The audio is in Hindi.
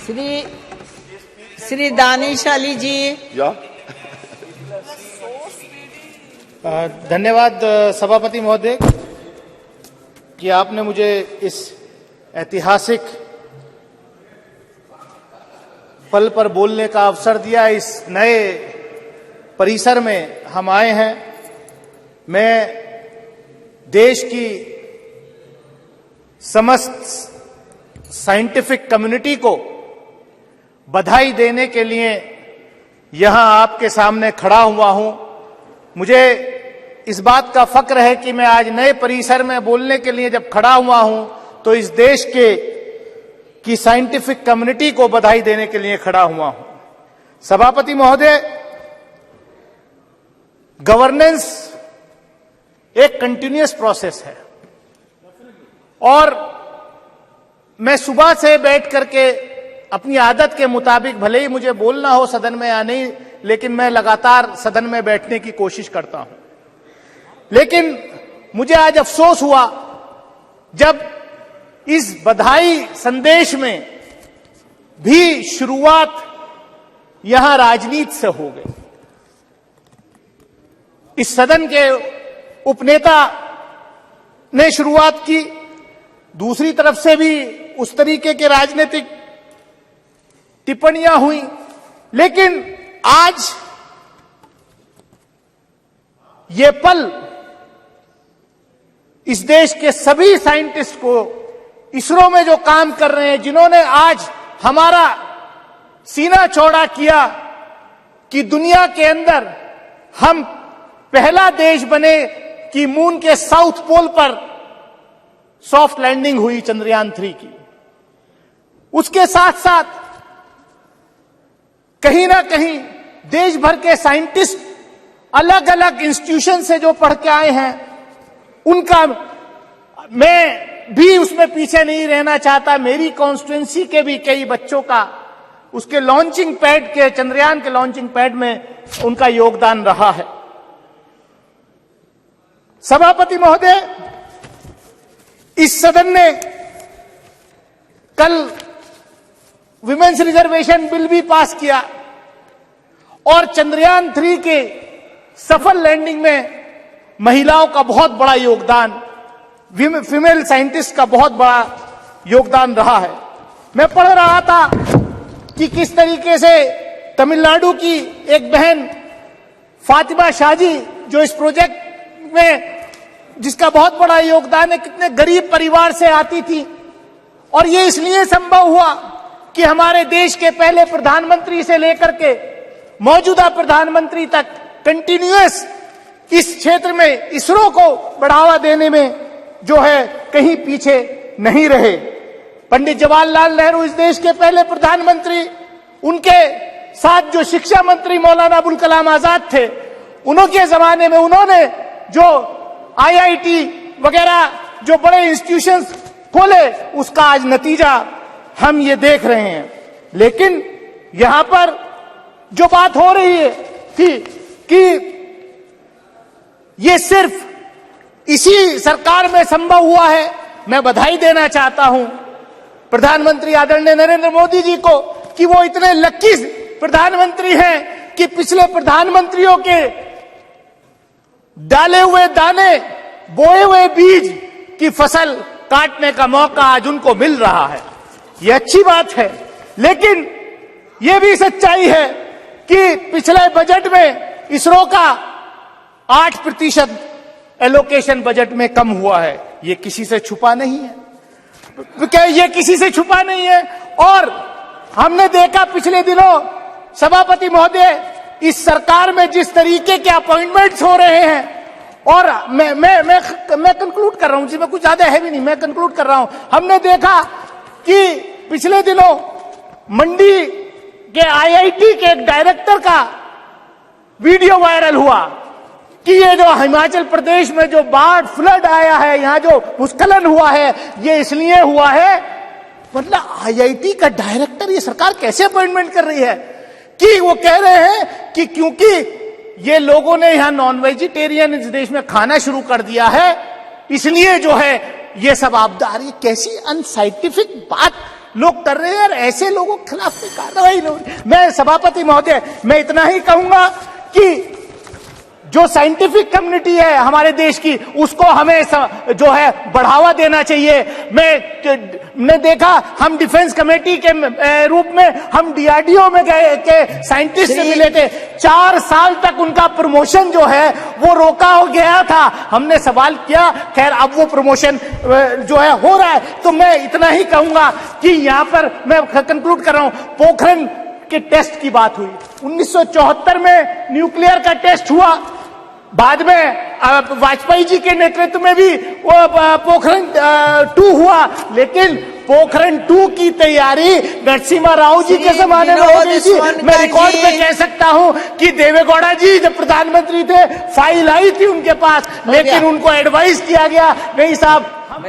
श्री दानिश अली जी। धन्यवाद सभापति महोदय कि आपने मुझे इस ऐतिहासिक पल पर बोलने का अवसर दिया। इस नए परिसर में हम आए हैं। मैं देश की समस्त साइंटिफिक कम्युनिटी को बधाई देने के लिए यहां आपके सामने खड़ा हुआ हूं। मुझे इस बात का फक्र है कि मैं आज नए परिसर में बोलने के लिए जब खड़ा हुआ हूं तो इस देश की साइंटिफिक कम्युनिटी को बधाई देने के लिए खड़ा हुआ हूं। सभापति महोदय, गवर्नेंस एक कंटिन्यूअस प्रोसेस है और मैं सुबह से बैठ करके अपनी आदत के मुताबिक, भले ही मुझे बोलना हो सदन में या नहीं, लेकिन मैं लगातार सदन में बैठने की कोशिश करता हूं। लेकिन मुझे आज अफसोस हुआ जब इस बधाई संदेश में भी शुरुआत यहां राजनीति से हो गई। इस सदन के उपनेता ने शुरुआत की, दूसरी तरफ से भी उस तरीके के राजनीतिक टिप्पणियां हुई। लेकिन आज ये पल इस देश के सभी साइंटिस्ट को, इसरो में जो काम कर रहे हैं, जिन्होंने आज हमारा सीना चौड़ा किया कि दुनिया के अंदर हम पहला देश बने कि मून के साउथ पोल पर सॉफ्ट लैंडिंग हुई चंद्रयान 3 की। उसके साथ साथ कहीं ना कहीं देश भर के साइंटिस्ट अलग अलग इंस्टीट्यूशन से जो पढ़ के आए हैं, उनका मैं भी उसमें पीछे नहीं रहना चाहता। मेरी कॉन्स्टिट्यूएंसी के भी कई बच्चों का उसके लॉन्चिंग पैड के, चंद्रयान के लॉन्चिंग पैड में उनका योगदान रहा है। सभापति महोदय, इस सदन ने कल विमेन्स रिजर्वेशन बिल भी पास किया और चंद्रयान 3 के सफल लैंडिंग में महिलाओं का बहुत बड़ा योगदान, फीमेल साइंटिस्ट का बहुत बड़ा योगदान रहा है। मैं पढ़ रहा था कि किस तरीके से तमिलनाडु की एक बहन फातिमा शाजी, जो इस प्रोजेक्ट में जिसका बहुत बड़ा योगदान है, कितने गरीब परिवार से आती थी और ये इसलिए संभव हुआ कि हमारे देश के पहले प्रधानमंत्री से लेकर के मौजूदा प्रधानमंत्री तक कंटिन्यूअस इस क्षेत्र में इसरो को बढ़ावा देने में जो है कहीं पीछे नहीं रहे। पंडित जवाहरलाल नेहरू इस देश के पहले प्रधानमंत्री, उनके साथ जो शिक्षा मंत्री मौलाना अबुल कलाम आजाद थे, उनके जमाने में उन्होंने जो आईआईटी वगैरह जो बड़े इंस्टीट्यूशंस खोले, उसका आज नतीजा हम ये देख रहे हैं। लेकिन यहां पर जो बात हो रही है कि ये सिर्फ इसी सरकार में संभव हुआ है। मैं बधाई देना चाहता हूं प्रधानमंत्री आदरणीय नरेंद्र मोदी जी को कि वो इतने लकी प्रधानमंत्री हैं कि पिछले प्रधानमंत्रियों के डाले हुए दाने, बोए हुए बीज की फसल काटने का मौका आज उनको मिल रहा है। ये अच्छी बात है। लेकिन ये भी सच्चाई है कि पिछले बजट में इसरो का 8% एलोकेशन बजट में कम हुआ है। ये किसी से छुपा नहीं है, ये किसी से छुपा नहीं है। और हमने देखा पिछले दिनों सभापति महोदय, इस सरकार में जिस तरीके के अपॉइंटमेंट्स हो रहे हैं, और मैं कंक्लूड कर रहा हूं, जिसमें कुछ ज्यादा है भी नहीं, मैं कंक्लूड कर रहा हूं। हमने देखा कि पिछले दिनों मंडी के आईआईटी के एक डायरेक्टर का वीडियो वायरल हुआ कि ये जो हिमाचल प्रदेश में जो बाढ़ फ्लड आया है, यहां जो भूस्खलन हुआ है, ये इसलिए हुआ है। मतलब आईआईटी का डायरेक्टर, ये सरकार कैसे अपॉइंटमेंट कर रही है कि वो कह रहे हैं कि क्योंकि ये लोगों ने यहां नॉन वेजिटेरियन इस देश में खाना शुरू कर दिया है, इसलिए जो है ये सब आपदा आ रही है। कैसी अनसाइंटिफिक बात लोग कर रहे हैं और ऐसे लोगों के खिलाफ कोई कार्रवाई नहीं हो रही। मैं सभापति महोदय, मैं इतना ही कहूंगा कि जो साइंटिफिक कम्युनिटी है हमारे देश की, उसको हमें जो है बढ़ावा देना चाहिए। मैं देखा, हम डिफेंस कमेटी के रूप में हम डीआरडीओ में गए के साइंटिस्ट से मिले थे। 4 साल तक उनका प्रमोशन जो है वो रोका हो गया था। हमने सवाल किया, खैर अब वो प्रमोशन जो है हो रहा है। तो मैं इतना ही कहूंगा कि यहाँ पर मैं कंक्लूड कर रहा हूं, पोखरण के टेस्ट की बात हुई। 1974 में न्यूक्लियर का टेस्ट हुआ, बाद में वाजपेयी जी के नेतृत्व में भी वो पोखरण 2 हुआ, लेकिन पोखरण 2 की तैयारी नरसिम्हा राव जी के जमाने में हो गई थी। मैं रिकॉर्ड पे कह सकता हूं कि देवेगौड़ा जी जब प्रधानमंत्री थे, फाइल आई थी उनके पास, लेकिन उनको एडवाइस किया गया, नहीं साहब हम